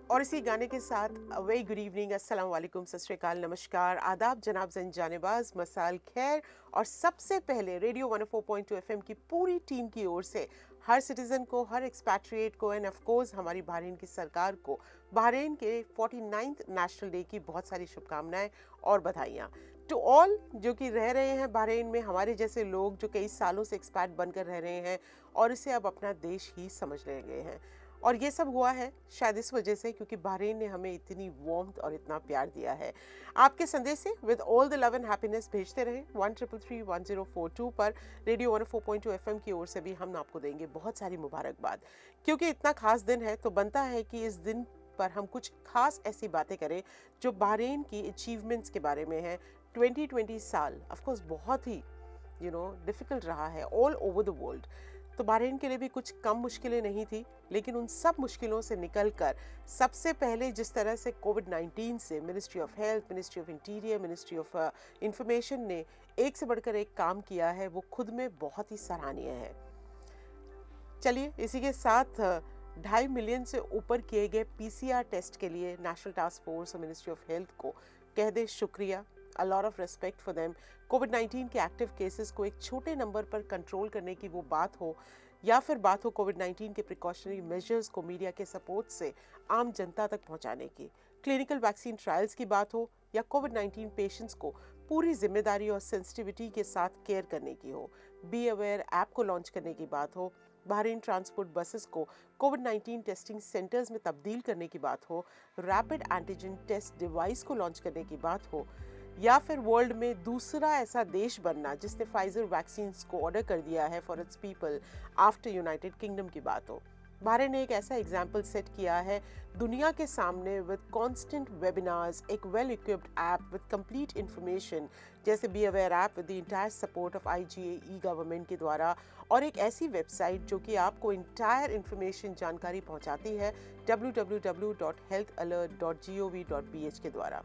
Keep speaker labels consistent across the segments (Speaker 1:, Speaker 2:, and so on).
Speaker 1: और इसी गाने के साथ वेरी गुड इवनिंग, अस्सलाम वालेकुम, सत श्री अकाल, नमस्कार, आदाब जनाब जन जानेबाज, मसाल खैर। और सबसे पहले रेडियो 104.2 एफएम की पूरी टीम की ओर से हर सिटीज़न को, हर एक्सपैट्रिएट को एंड ऑफ कोर्स हमारी बहरीन की सरकार को बहरीन के 49th नेशनल डे की बहुत सारी शुभकामनाएं और बधाइयाँ। टू ऑल जो कि रह रहे हैं बहरीन में, हमारे जैसे लोग जो कई सालों से एक्सपैट बनकर रह रहे हैं और इसे अब अपना देश ही समझने लगे हैं। और ये सब हुआ है शायद इस वजह से क्योंकि बहरीन ने हमें इतनी वार्मथ और इतना प्यार दिया है। आपके संदेश से with all the love and happiness भेजते रहें 13331042 पर। रेडियो 104.2 एफएम की ओर से भी हम आपको देंगे बहुत सारी मुबारकबाद, क्योंकि इतना खास दिन है तो बनता है कि इस दिन पर हम कुछ खास ऐसी बातें करें जो बहरीन की अचीवमेंट्स के बारे में है। 2020 साल ऑफ कोर्स बहुत ही डिफिकल्ट रहा है ऑल ओवर द वर्ल्ड। तो बहरीन के लिए भी कुछ कम मुश्किलें नहीं थी, लेकिन उन सब मुश्किलों से निकलकर सबसे पहले जिस तरह से कोविड-19 से ministry of health, ministry of interior, ministry of information ने एक से बढ़कर एक काम किया है, वो खुद में बहुत ही सराहनीय है। चलिए इसी के साथ 2.5 मिलियन से ऊपर किए गए पीसीआर टेस्ट के लिए नेशनल टास्क फोर्स और मिनिस्ट्री ऑफ हेल्थ को कह दे शुक्रिया। A lot of respect for them. कोविड-19 के एक्टिव केसेस को एक छोटे नंबर पर कंट्रोल करने की वो बात हो, या फिर बात हो कोविड-19 के प्रिकॉशनरी मेजर्स को मीडिया के सपोर्ट से आम जनता तक पहुंचाने की, क्लिनिकल वैक्सीन ट्रायल्स की बात हो, या कोविड-19 पेशेंट्स को पूरी जिम्मेदारी और सेंसिटिविटी के साथ केयर करने की हो, बी अवेयर ऐप को लॉन्च करने की बात हो, बहरीन ट्रांसपोर्ट बसेस को कोविड-19 टेस्टिंग सेंटर्स में तब्दील करने की बात हो, रैपिड एंटीजन टेस्ट डिवाइस को लॉन्च करने की बात हो, या फिर वर्ल्ड में दूसरा ऐसा देश बनना जिसने फाइजर वैक्सीन को ऑर्डर कर दिया है for its people after United kingdom की बात हो। बहरीन ने एक ऐसा एग्जाम्पल सेट किया है दुनिया के सामने विद कॉन्स्टेंट वेबिनार्स, एक well equipped app with complete information जैसे be aware app with the entire support of IGA government के द्वारा, और एक ऐसी वेबसाइट जो कि आपको इंटायर इंफॉर्मेशन जानकारी पहुंचाती है www.healthalert.gov.bh के द्वारा।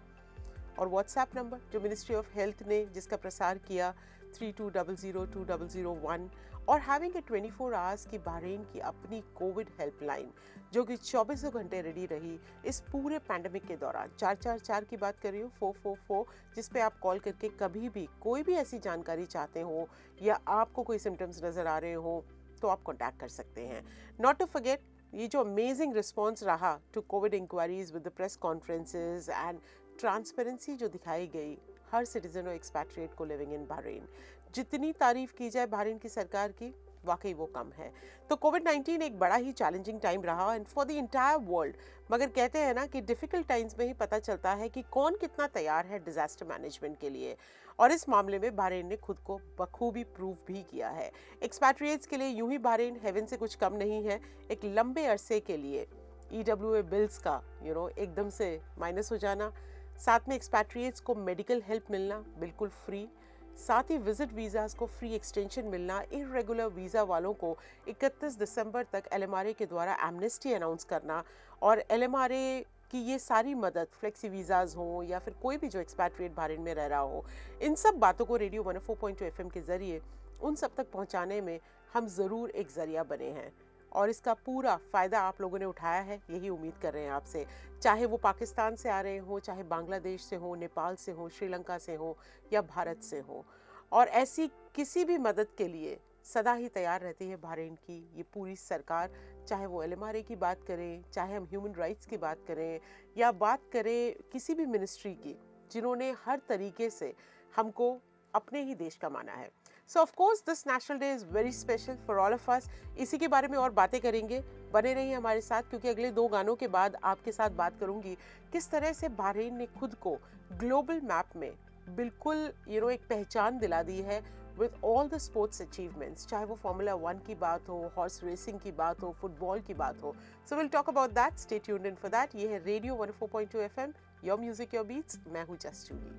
Speaker 1: और व्हाट्सएप नंबर जो मिनिस्ट्री ऑफ हेल्थ ने जिसका प्रसार किया 32002001, और हैविंग ए 24 आवर्स की बहरीन की अपनी कोविड हेल्पलाइन जो कि 24 घंटे रेडी रही इस पूरे पैंडेमिक के दौरान। 444 की बात कर रही हूँ, 444, जिस पे आप कॉल करके कभी भी कोई भी ऐसी जानकारी चाहते हो या आपको कोई सिम्टम्स नज़र आ रहे हो तो आप कॉन्टैक्ट कर सकते हैं। नॉट टू फॉरगेट ये जो अमेजिंग रिस्पॉन्स रहा to covid inquiries with the press conferences and transparency जो दिखाई गई हर सिटीजन और एक्सपैट्रिएट को लिविंग इन बहरीन। जितनी तारीफ की जाए बहरीन की सरकार की वाकई वो कम है। तो कोविड-19 एक बड़ा ही चैलेंजिंग टाइम रहा and for the entire world, मगर कहते हैं ना कि डिफिकल्ट टाइम्स में ही पता चलता है कि कौन कितना तैयार है डिजास्टर मैनेजमेंट के लिए, और इस मामले में बहरीन ने खुद को बखूबी प्रूव भी किया है। एक्सपैट्रिएट्स के लिए यूं ही बहरीन हेवन से कुछ कम नहीं है। एक लंबे अरसे के लिए EWA बिल्स का एकदम से माइनस हो जाना, साथ में एक्सपैट्रिएट्स को मेडिकल हेल्प मिलना बिल्कुल फ्री, साथ ही विजिट वीज़ास को फ्री एक्सटेंशन मिलना, इरेगुलर वीज़ा वालों को 31 दिसंबर तक LMRA के द्वारा एमनेस्टी अनाउंस करना, और LMRA की ये सारी मदद फ्लेक्सी वीज़ाज हों या फिर कोई भी जो एक्सपैट्रिएट बहरीन में रह रहा हो, इन सब बातों को रेडियो 104.2 FM के ज़रिए उन सब तक पहुँचाने में हम ज़रूर एक ज़रिया बने हैं, और इसका पूरा फ़ायदा आप लोगों ने उठाया है, यही उम्मीद कर रहे हैं आपसे। चाहे वो पाकिस्तान से आ रहे हो, चाहे बांग्लादेश से हो, नेपाल से हो, श्रीलंका से हो या भारत से हो, और ऐसी किसी भी मदद के लिए सदा ही तैयार रहती है बहरीन की ये पूरी सरकार। चाहे वो LMRA की बात करें, चाहे हम ह्यूमन राइट्स की बात करें, या बात करें किसी भी मिनिस्ट्री की जिन्होंने हर तरीके से हमको अपने ही देश का माना है। सो of course this national day is very special for all of us. इसी के बारे में और बातें करेंगे, बने रहिए हमारे साथ, क्योंकि अगले 2 गानों के बाद आपके साथ बात करूंगी किस तरह से बहरीन ने खुद को ग्लोबल मैप में बिल्कुल एक पहचान दिला दी है with all the sports achievements, चाहे वो फार्मूला 1 की बात हो, हॉर्स रेसिंग की बात हो, फुटबॉल की बात हो। So will talk about that, stay tuned in for that. ये है radio 104.2 FM, your music your beats, मैं हूँ जस्ट जूली।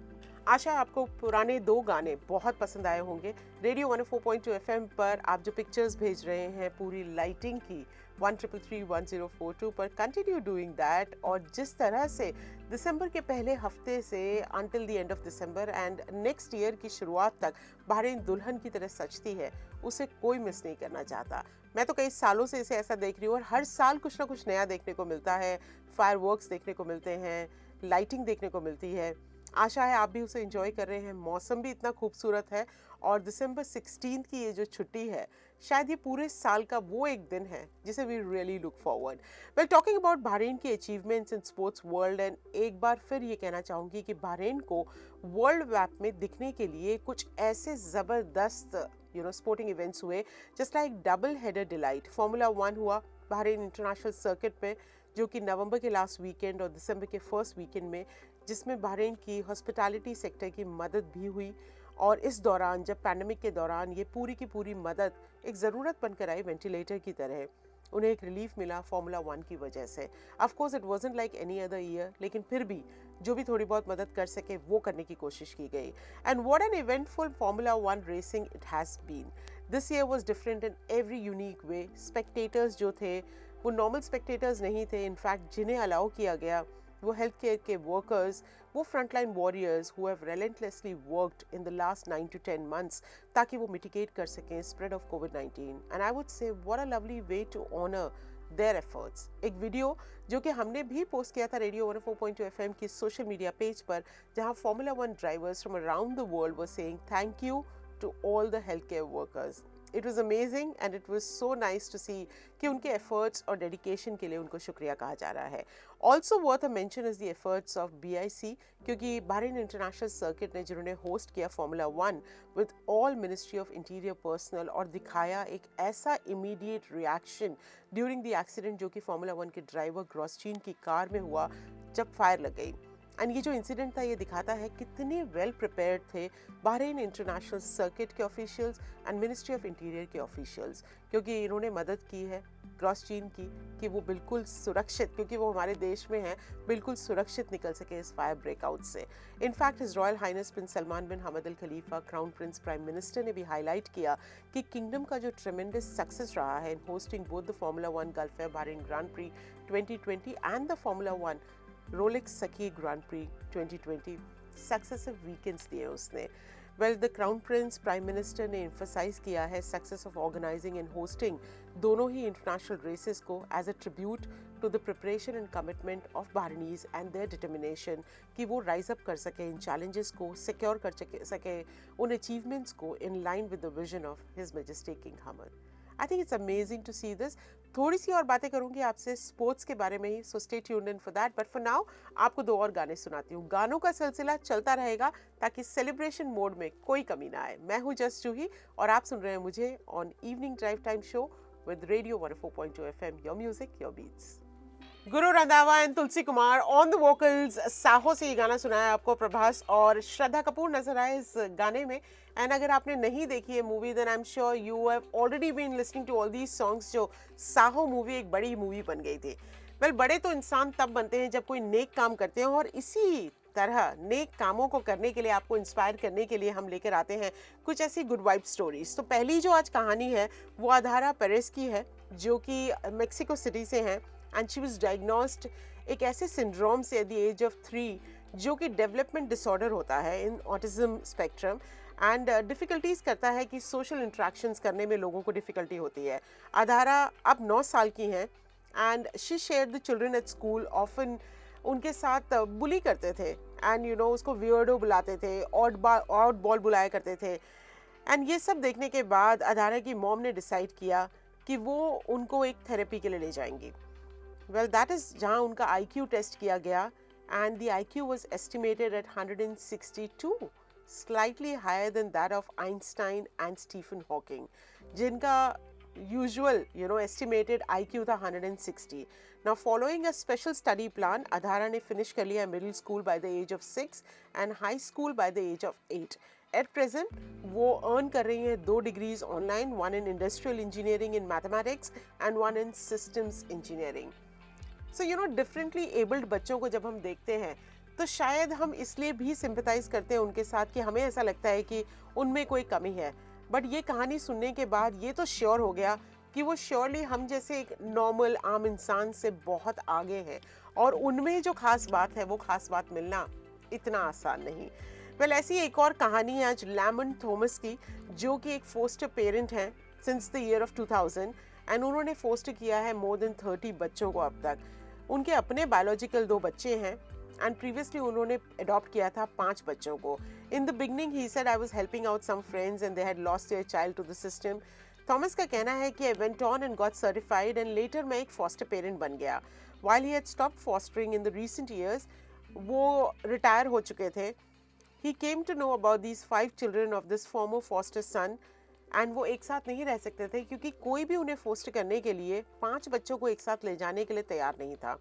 Speaker 1: आशा है आपको पुराने 2 गाने बहुत पसंद आए होंगे। रेडियो 104.2 एफएम पर आप जो पिक्चर्स भेज रहे हैं पूरी लाइटिंग की 13331042 पर कंटिन्यू डूइंग दैट, और जिस तरह से दिसंबर के पहले हफ्ते से until the end of December and next year की शुरुआत तक बहरीन दुल्हन की तरह सजती है, उसे कोई मिस नहीं करना चाहता। मैं तो कई सालों से इसे ऐसा देख रही हूँ और हर साल कुछ ना कुछ नया देखने को मिलता है, फायरवर्क्स देखने को मिलते हैं, लाइटिंग देखने को मिलती है। आशा है आप भी उसे एंजॉय कर रहे हैं। मौसम भी इतना खूबसूरत है और दिसंबर 16 की ये जो छुट्टी है, शायद ये पूरे साल का वो एक दिन है जिसे we really look forward. Well, talking about Bahrain की achievements in sports world, and एक बार फिर ये कहना चाहूँगी कि बहरीन को वर्ल्ड मैप में दिखने के लिए कुछ ऐसे ज़बरदस्त स्पोर्टिंग इवेंट्स हुए, just like double header delight. Formula 1 हुआ बहरीन इंटरनेशनल सर्किट पे, जो कि नवंबर के लास्ट वीकेंड और दिसंबर के फर्स्ट वीकेंड में, जिसमें बहरीन की हॉस्पिटैलिटी सेक्टर की मदद भी हुई। और इस दौरान, जब पैंडेमिक के दौरान, ये पूरी की पूरी मदद एक ज़रूरत बनकर आई वेंटिलेटर की तरह। उन्हें एक रिलीफ मिला फार्मूला 1 की वजह से। Of course it wasn't like any other year, लेकिन फिर भी जो भी थोड़ी बहुत मदद कर सके वो करने की कोशिश की गई। And what an eventful formula 1 racing it has been. This year was different in every unique way. Spectators जो थे वो नॉर्मल स्पेक्टेटर्स नहीं थे। इनफैक्ट जिन्हें अलाउ किया गया वो हेल्थ केयर के वर्कर्स, वो frontline warriors who have relentlessly worked in the last 9 to 10 months, ताकि वो मिटिगेट कर सकें spread of COVID-19। And I would say what a lovely way to honour their efforts. एक वीडियो जो कि हमने भी पोस्ट किया था रेडियो 104.2 एफएम की सोशल मीडिया पेज पर, जहां formula 1 drivers from around the world were saying thank you to all the health care workers. It was amazing and it was so nice to see कि उनके efforts और dedication के लिए उनको शुक्रिया कहा जा रहा है। Also worth a mention is the efforts of BIC, क्योंकि बहरीन इंटरनेशनल सर्किट ने जिन्होंने होस्ट किया formula 1 with all ministry of interior personal, और दिखाया एक ऐसा immediate reaction during the accident जो कि फार्मूला 1 के ड्राइवर ग्रॉसचीन की कार में हुआ जब फायर लग गई। एंड ये जो इंसिडेंट था ये दिखाता है कितने वेल प्रिपेयर्ड थे बहरीन इंटरनेशनल सर्किट के officials and ministry of interior के ऑफिशियल्स, क्योंकि इन्होंने मदद की है ग्रॉसचीन की कि वो बिल्कुल सुरक्षित, क्योंकि वो हमारे देश में है, बिल्कुल सुरक्षित निकल सके इस फायर ब्रेकआउट से। In fact his royal highness prince Salman bin Hamad al Khalifa, crown prince prime minister, ने भी हाईलाइट किया कि किंगडम का जो ट्रेमेंडस सक्सेस रहा है in hosting both the formula 1 Gulf air Bahrain grand prix 2020 and the formula 1 Rolex Sakhir grand prix 2020, successive weekends दिए उसने। Well, the crown prince prime minister ने एम्फसाइज किया है success of organizing and hosting दोनों ही international races को as a tribute to the preparation and commitment of Bahrainis and their determination कि वो राइज अप कर सके इन चैलेंजेस को, सिक्योर कर सके उन अचीवमेंट्स को in line with the vision of his majesty king Hamad. I think it's amazing to see this. थोड़ी सी और बातें करूंगी आपसे स्पोर्ट्स के बारे में ही, so stay tuned in for that. But for now आपको 2 और गाने सुनाती हूँ। गानों का सिलसिला चलता रहेगा ताकि सेलिब्रेशन मोड में कोई कमी ना आए। मैं हूँ जस्ट जूही और आप सुन रहे हैं मुझे on evening drive time show with radio 104.2 FM, your music your beats. Guru Randhawa and Tulsi Kumar on the vocals. Saaho से ये गाना सुनाया आपको। प्रभास और श्रद्धा कपूर नजर आए इस गाने में। एंड अगर आपने नहीं देखी है movie, then I am sure you have already been listening to all these songs. जो साहो मूवी एक बड़ी मूवी बन गई थी। वेल, बड़े तो इंसान तब बनते हैं जब कोई नेक काम करते हैं, और इसी तरह नेक कामों को करने के लिए, आपको इंस्पायर करने के लिए हम लेकर आते हैं कुछ ऐसी गुड वाइब स्टोरीज। तो पहली जो आज कहानी है वो आधारा पेरेस की है, जो कि मेक्सिको सिटी से हैं। एंड शी वाज डायग्नोस्ड एक ऐसे सिंड्रोम से एट द एज ऑफ 3, जो कि डेवलपमेंट डिसऑर्डर होता है इन ऑटिज्म स्पेक्ट्रम, एंड डिफ़िकल्टीज़ करता है कि सोशल इंट्रैक्शंस करने में लोगों को डिफ़िकल्टी होती है। आधारा अब 9 साल की हैं and she share the children at school often उनके साथ बुली करते थे एंड उसको वियर्डो बुलाते थे, ऑड बॉल बुलाया करते थे। एंड ये सब देखने के बाद आधारा की मॉम ने डिसाइड किया कि वो उनको एक थेरेपी के लिए ले जाएंगी। वेल, दैट इज़ जहाँ उनका IQ टेस्ट किया गया and the IQ was estimated at 162, slightly higher than that of Einstein and Stephen Hawking, जिनका usual estimated IQ था 160. Now, following a special study plan, Adhara ने finish कर लिया middle school by the age of 6 and high school by the age of 8. At present, वो earn कर रही हैं 2 degrees online, one in industrial engineering in mathematics and one in systems engineering. So, differently abled बच्चों को जब हम देखते हैं तो शायद हम इसलिए भी सिंपैथाइज करते हैं उनके साथ कि हमें ऐसा लगता है कि उनमें कोई कमी है। बट ये कहानी सुनने के बाद ये तो श्योर हो गया कि वो श्योरली हम जैसे एक नॉर्मल आम इंसान से बहुत आगे हैं, और उनमें जो खास बात है वो खास बात मिलना इतना आसान नहीं। वेल, ऐसी एक और कहानी है आज लैमन थॉमस की, जो कि एक फोस्टर पेरेंट हैं since the year of 2000, and उन्होंने फोस्टर किया है मोर देन 30 बच्चों को अब तक। उनके अपने बायोलॉजिकल 2 बच्चे हैं, एंड प्रीवियसली उन्होंने अडॉप्ट किया था 5 बच्चों को। In the beginning he said I was helping out some friends and they had lost their child to the system. Thomas का कहना है कि I went on and got certified and later मैं एक फॉस्टर पेरेंट बन गया। While he had stopped fostering in the recent years, वो retire हो चुके थे, he came to know about these 5 children of this former foster son, and वो एक साथ नहीं रह सकते थे क्योंकि कोई भी उन्हें फोस्टर करने के लिए 5 बच्चों को एक साथ ले जाने के लिए तैयार नहीं था।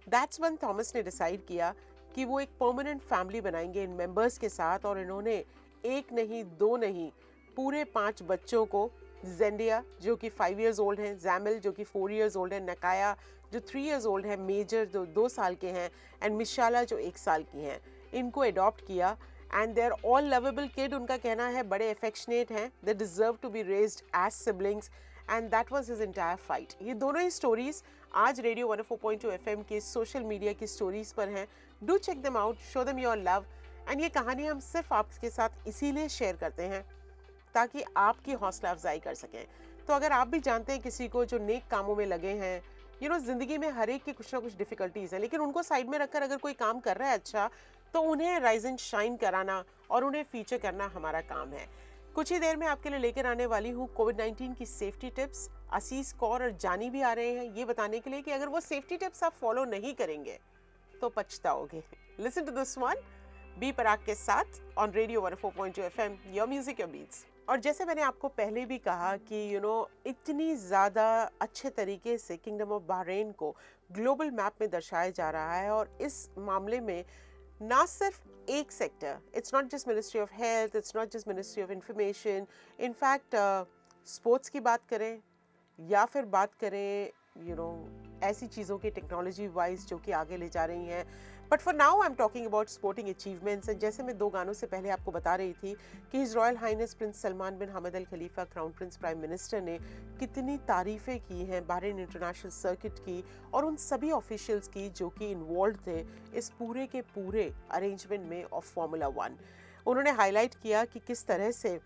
Speaker 1: दैट्स व्हेन थॉमस ने डिसाइड किया कि वो एक परमानेंट फैमिली बनाएंगे इन मेंबर्स के साथ, और इन्होंने एक नहीं 2 नहीं पूरे 5 बच्चों को, जेंडिया जो कि 5 इयर्स ओल्ड हैं, जैमिल जो कि 4 इयर्स ओल्ड है, नकाया जो 3 इयर्स ओल्ड है, मेजर जो 2 साल के हैं, एंड मिशाला जो 1 साल की हैं, इनको अडॉप्ट किया। And they are all lovable kid, उनका कहना है बड़े अफेक्शनेट हैं, they deserve to be raised as siblings, and that was his entire fight. ये दोनों ही स्टोरीज आज रेडियो 104.2 FM के सोशल मीडिया की स्टोरीज पर हैं। Do check them out, show them your love, and ये कहानी हम सिर्फ आपके साथ इसीलिए शेयर करते हैं ताकि आपकी हौसला अफजाई कर सकें। तो अगर आप भी जानते हैं किसी को जो नेक कामों में लगे हैं, ज़िंदगी में हर एक की कुछ ना कुछ डिफ़िकल्टीज़ हैं, लेकिन उनको साइड में रखकर अगर कोई काम कर रहा है अच्छा, तो उन्हें राइज एंड शाइन कराना और उन्हें फीचर करना हमारा काम है। कुछ ही देर में आपके लिए लेकर आने वाली हूँ कोविड-19 की सेफ्टी टिप्स। आशीष कौर और जानी भी आ रहे हैं ये बताने के लिए कि अगर वो सेफ्टी टिप्स आप फॉलो नहीं करेंगे तो पछताओगे। Listen to this one, B Praak के साथ on radio 104.2 FM, your music your beats. और जैसे मैंने आपको पहले भी कहा कि इतनी ज़्यादा अच्छे तरीके से किंगडम ऑफ बहरीन को ग्लोबल मैप में दर्शाया जा रहा है, और इस मामले में ना सिर्फ एक sector, it's not just ministry of health, it's not just ministry of information, in fact sports की बात करें या फिर बात करें ऐसी चीज़ों की टेक्नोलॉजी वाइज जो कि आगे ले जा रही हैं। But for now I am talking about sporting achievements. And जैसे मैं 2 गानों से पहले आपको बता रही थी कि his royal highness prince Salman bin Hamad al Khalifa crown prince prime minister ने कितनी तारीफ़ें की हैं बहरीन इंटरनेशनल सर्किट की और उन सभी ऑफिशियल्स की जो कि इन्वॉल्व थे इस पूरे के पूरे अरेंजमेंट में ऑफ फार्मूला 1। उन्होंने हाईलाइट किया कि किस तरह से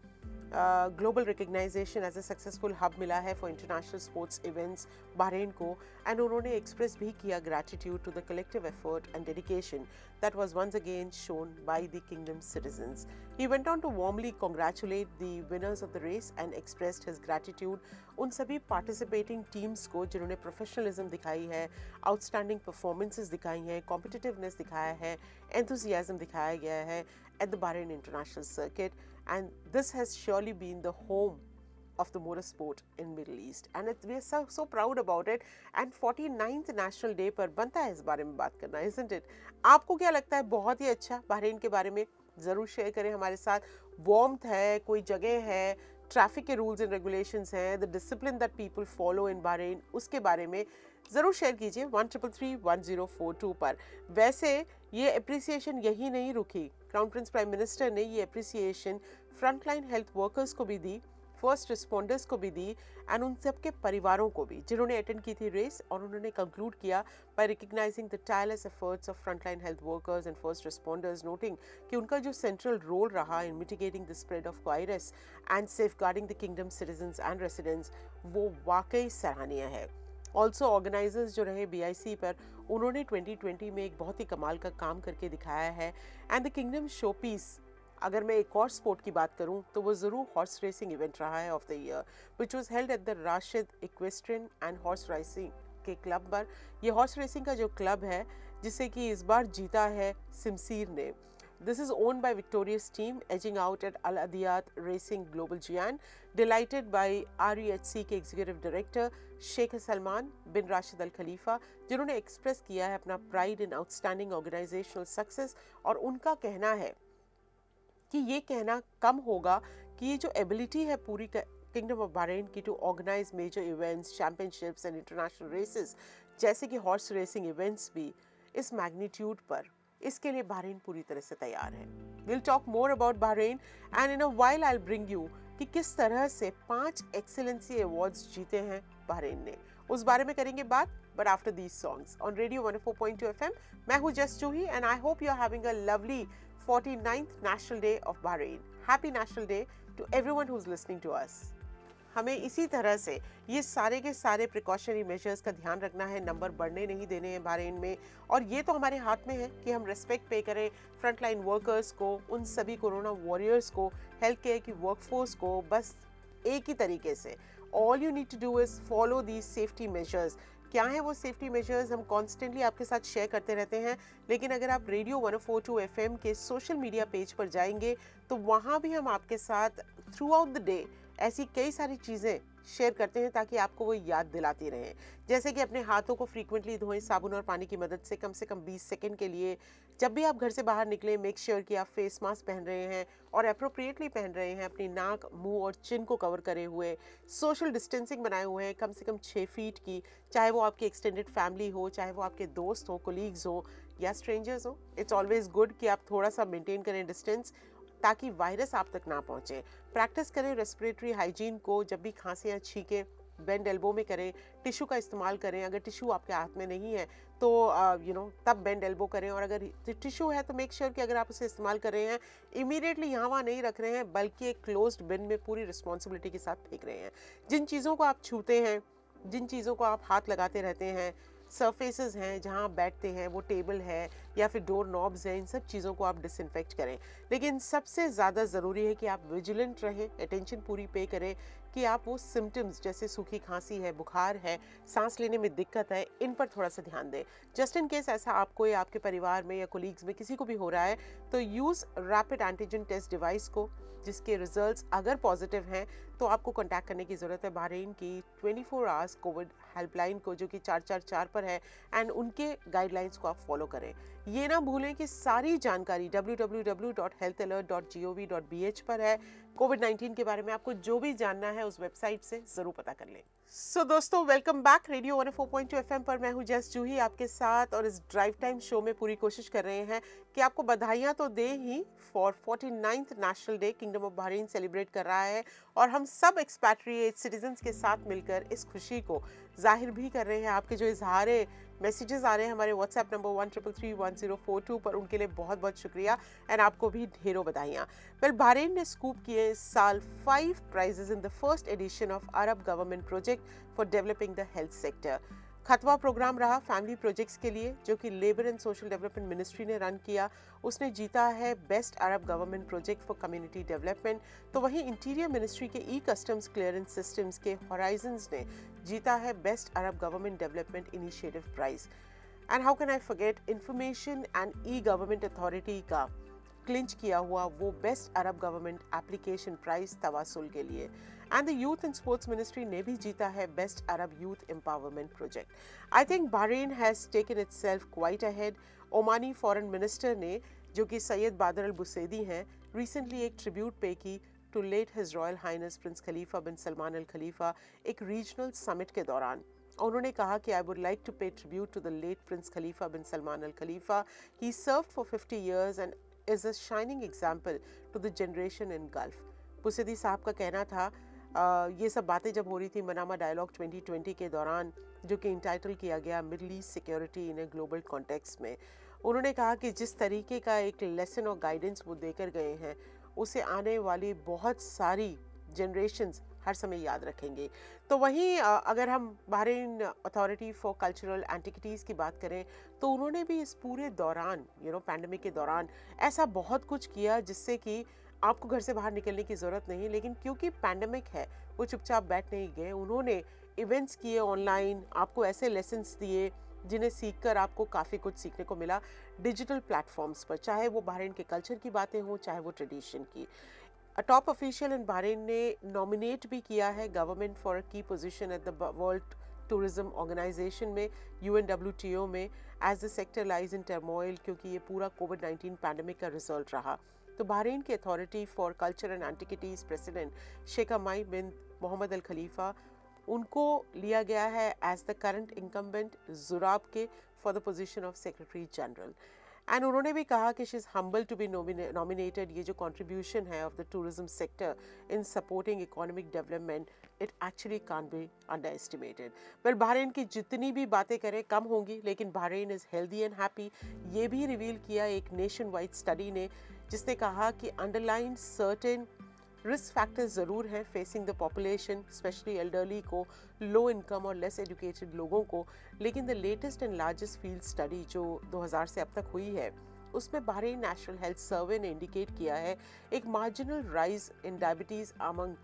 Speaker 1: global recognition as a successful hub मिला है for international sports events Bahrain को, एंड उन्होंने एक्सप्रेस भी किया gratitude to the collective effort and dedication that was once again shown by the kingdom citizens. He went on to warmly congratulate the winners of the race and expressed his gratitude उन सभी participating teams को जिन्होंने professionalism दिखाई है, outstanding performances दिखाई हैं, competitiveness दिखाया है, एंथुसियाज्म दिखाया गया है at the Bahrain International Circuit, and this has surely been the home of the motorsport in Middle East, and we are so proud about it. And 49th National Day पर बनता है इस बारे में बात करना, isn't it? आपको क्या लगता है? बहुत ही अच्छा बहरीन के बारे में ज़रूर शेयर करें हमारे साथ। वार्मथ है, कोई जगह है, ट्रैफिक के रूल्स एंड रेगुलेशंस हैं, the discipline that people follow in Bahrain, उसके बारे में ज़रूर शेयर कीजिए 13331042 पर। वैसे ये अप्रिसिएशन यही नहीं रुकी, क्राउन प्रिंस प्राइम मिनिस्टर ने ये अप्रिसिएशन फ्रंटलाइन हेल्थ वर्कर्स को भी दी, फर्स्ट रिस्पॉन्डर्स को भी दी, एंड उन सब के परिवारों को भी जिन्होंने अटेंड की थी रेस। और उन्होंने कंक्लूड किया by recognizing the tireless efforts of frontline health workers and first responders, noting कि उनका जो सेंट्रल रोल रहा in mitigating the spread of virus and safeguarding the kingdom citizens and residents, वो वाकई सराहनीय है। ऑल्सो ऑर्गेनाइजर्स जो रहे BIC पर, उन्होंने 2020 में एक बहुत ही कमाल का काम करके दिखाया है। And the kingdom show peace, अगर मैं एक और स्पोर्ट की बात करूं तो वो ज़रूर हॉर्स रेसिंग इवेंट रहा है of the year, which was held at the Rashid equestrian and horse racing के क्लब पर। ये हॉर्स रेसिंग का जो क्लब है जिसे कि इस बार जीता है सिमसीर ने। This is owned by Victorious team, edging out at Al Adiyat Racing Global Giant, delighted by REHC के executive director Sheikh Salman bin Rashid Al Khalifa, जिन्होंने एक्सप्रेस किया है अपना pride in outstanding organisational success. और उनका कहना है कि ये कहना कम होगा कि ये जो एबिलिटी है पूरी किंगडम ऑफ बहरीन की to organise major events, championships and international races जैसे कि हॉर्स रेसिंग इवेंट्स भी इस मैग्नीट्यूड पर, इसके लिए बहरीन पूरी तरह से तैयार है। Will talk more about Bahrain and in a while I will bring you कि किस तरह से 5 एक्सीलेंसी अवार्ड्स जीते हैं बहरीन ने, उस बारे में करेंगे बात, but after these songs on radio 104.2 FM। मैं हूं जस Juhi and I hope you are having a lovely 49th national day of Bahrain. Happy national day to everyone who is listening to us. हमें इसी तरह से ये सारे के सारे प्रिकॉशनरी मेजर्स का ध्यान रखना है, नंबर बढ़ने नहीं देने हैं बहरीन में, और ये तो हमारे हाथ में है कि हम रिस्पेक्ट पे करें फ्रंटलाइन वर्कर्स को, उन सभी कोरोना वॉरियर्स को, हेल्थ केयर की वर्कफोर्स को। बस एक ही तरीके से all you need to do is follow these safety measures. क्या है वो सेफ्टी मेजर्स, हम कॉन्स्टेंटली आपके साथ शेयर करते रहते हैं, लेकिन अगर आप रेडियो 104.2 FM के सोशल मीडिया पेज पर जाएंगे तो वहाँ भी हम आपके साथ थ्रू आउट द डे ऐसी कई सारी चीज़ें शेयर करते हैं ताकि आपको वो याद दिलाती रहें। जैसे कि अपने हाथों को फ्रीक्वेंटली धोएं साबुन और पानी की मदद से कम 20 सेकंड के लिए। जब भी आप घर से बाहर निकलें मेक श्योर कि आप फेस मास्क पहन रहे हैं और अप्रोप्रिएटली पहन रहे हैं, अपनी नाक, मुंह और चिन को कवर करे हुए, सोशल डिस्टेंसिंग बनाए हुए हैं कम से कम 6 फीट की, चाहे वो आपकी एक्सटेंडेड फैमिली हो, चाहे वो आपके दोस्त हो, कोलीग्स हो या स्ट्रेंजर्स हो। इट्स ऑलवेज गुड कि आप थोड़ा सा मेंटेन करें डिस्टेंस ताकि वायरस आप तक ना पहुंचे। प्रैक्टिस करें रेस्पिरेटरी हाइजीन को, जब भी खांसी या छींकें बेंड एल्बो में करें, टिश्यू का इस्तेमाल करें। अगर टिश्यू आपके हाथ में नहीं है तो तब बेंड एल्बो करें, और अगर टिश्यू है तो मेक श्योर कि अगर आप उसे इस्तेमाल कर रहे हैं इमीडिएटली यहाँ वहाँ नहीं रख रहे हैं, बल्कि एक क्लोज्ड बिन में पूरी रिस्पॉन्सिबिलिटी के साथ फेंक रहे हैं। जिन चीज़ों को आप छूते हैं, जिन चीज़ों को आप हाथ लगाते रहते हैं, सरफेसेस हैं जहाँ आप बैठते हैं, वो टेबल है या फिर डोर नॉब्स हैं, इन सब चीज़ों को आप डिसइंफेक्ट करें। लेकिन सबसे ज़्यादा ज़रूरी है कि आप विजिलेंट रहें, अटेंशन पूरी पे करें कि आप वो सिम्टम्स जैसे सूखी खांसी है, बुखार है, सांस लेने में दिक्कत है, इन पर थोड़ा सा ध्यान दें। जस्ट इन केस ऐसा आपको या आपके परिवार में या कोलीग्स में किसी को भी हो रहा है तो use rapid antigen test device को, जिसके रिजल्ट्स अगर पॉजिटिव हैं तो आपको कांटेक्ट करने की ज़रूरत है बहरीन की 24 आवर्स कोविड हेल्पलाइन को, जो कि 444 पर है, एंड उनके गाइडलाइंस को आप फॉलो करें। ये ना भूलें कि सारी जानकारी www.healthalert.gov.bh पर है। कोविड-19 के बारे में आपको जो भी जानना है उस वेबसाइट से ज़रूर पता कर लें। दोस्तों, वेलकम बैक रेडियो 104.2 FM पर। मैं हूं जस जूही आपके साथ, और इस ड्राइव टाइम शो में पूरी कोशिश कर रहे हैं कि आपको बधाइयां तो दे ही for 49th national day kingdom of Bahrain celebrate कर रहा है, और हम सब एक्सपैट्रिएट सिटीजन्स के साथ मिलकर इस खुशी को जाहिर भी कर रहे हैं। आपके जो इजहारे मैसेजेस आ रहे हैं हमारे व्हाट्सएप नंबर 13331042 पर, उनके लिए बहुत बहुत शुक्रिया, एंड आपको भी ढेरों बधाइयाँ। वेल, बहरीन ने स्कूप किए इस साल 5 prizes in the first edition of Arab government project for developing the health sector. Khatwa programme रहा फैमिली प्रोजेक्ट्स के लिए, जो कि labour and social development ministry ने रन किया। उसने जीता है best Arab government project for community development. तो वहीं इंटीरियर मिनिस्ट्री के ई कस्टम्स क्लियरेंस सिस्टम्स के हॉराइजन्स ने जीता है best Arab government development initiative prize. And how can I forget information and E government authority का क्लिंच किया हुआ वो best Arab government application prize तवासुल के लिए। And the youth and sports ministry ने भी जीता है best Arab youth empowerment project. I think Bahrain has taken itself quite ahead. Omani foreign minister ने, जो कि सैयद बादर अल बुसैदी हैं, रिसेंटली एक ट्रिब्यूट पे की to late his royal highness prince Khalifa bin Salman al Khalifa एक रीजनल समिट के दौरान। उन्होंने कहा कि I would like to pay tribute to the late prince Khalifa bin Salman al Khalifa. He served for 50 years and is a shining example to the generation in Gulf. Busaidi साहब का कहना था, ये सब बातें जब हो रही थी मनामा डायलॉग 2020 के दौरान, जो कि इंटाइटल किया गया middle east security in a global context में, उन्होंने कहा कि जिस तरीके का एक लेसन और गाइडेंस वो देकर गए हैं उसे आने वाली बहुत सारी जनरेशन्स हर समय याद रखेंगे। तो वहीं अगर हम Bahrain authority for cultural antiquities की बात करें तो उन्होंने भी इस पूरे दौरान पैंडेमिक के दौरान ऐसा बहुत कुछ किया जिससे कि आपको घर से बाहर निकलने की ज़रूरत नहीं, लेकिन क्योंकि पैंडेमिक है वो चुपचाप बैठ नहीं गए। उन्होंने इवेंट्स किए ऑनलाइन, आपको ऐसे लेसन्स दिए जिन्हें सीखकर आपको काफ़ी कुछ सीखने को मिला डिजिटल प्लेटफॉर्म्स पर, चाहे वो बहरीन के कल्चर की बातें हों, चाहे वो ट्रेडिशन की। A top official in Bahrain ने नॉमिनेट भी किया है government for a key position at the world tourism organisation में, UNWTO में, as the sector lies in turmoil, क्योंकि ये पूरा कोविड-19 पैंडेमिक का रिजल्ट रहा। तो बहरीन की authority for culture and antiquities president sheikh Hamad bin Mohammed al Khalifa, उनको लिया गया है एज द करंट इनकम्बेंट जुराब के for the position of secretary general. And उन्होंने भी कहा कि she is humble to be nominated. ये जो कंट्रीब्यूशन है of the tourism sector in supporting economic development, it actually can't be underestimated. Well, Bahrain की जितनी भी बातें करें कम होंगी, लेकिन Bahrain is healthy and happy. ये भी रिवील किया एक नेशन वाइड स्टडी ने, जिसने कहा कि अंडरलाइन सर्टेन रिस्क फैक्टर्स ज़रूर हैं facing the population, specially elderly को, लो इनकम और लेस एजुकेटेड लोगों को। लेकिन the latest and largest field study जो 2000 से अब तक हुई है, उसमें बहरीन नेशनल हेल्थ सर्वे ने इंडिकेट किया है एक marginal rise in diabetes among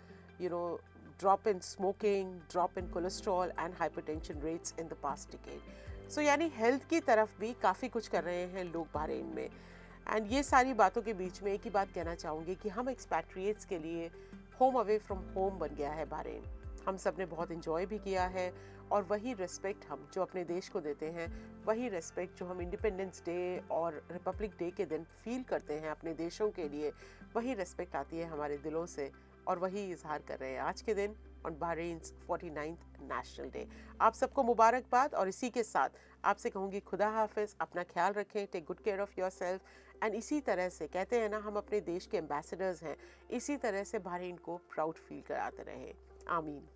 Speaker 1: drop in smoking, drop in cholesterol and hypertension rates in the past decade. So यानी हेल्थ की तरफ भी काफ़ी कुछ कर रहे हैं लोग बहरीन में। एंड ये सारी बातों के बीच में एक ही बात कहना चाहूँगी कि हम एक्सपैट्रिएट्स के लिए होम अवे फ्रॉम होम बन गया है बहरीन। हम सब ने बहुत इन्जॉय भी किया है, और वही रिस्पेक्ट हम जो अपने देश को देते हैं, वही रिस्पेक्ट जो हम इंडिपेंडेंस डे और रिपब्लिक डे के दिन फील करते हैं अपने देशों के लिए, वही रिस्पेक्ट आती है हमारे दिलों से, और वही इजहार कर रहे हैं आज के दिन ऑन बहरीन्स 49th नेशनल डे। आप सबको मुबारकबाद, और इसी के साथ आपसे कहूँगी खुदा हाफिज़, अपना ख्याल रखें, take good care of yourself. And इसी तरह से कहते हैं ना, हम अपने देश के एम्बेसडर्स हैं, इसी तरह से बहरीन को प्राउड फील कराते रहें। आमीन।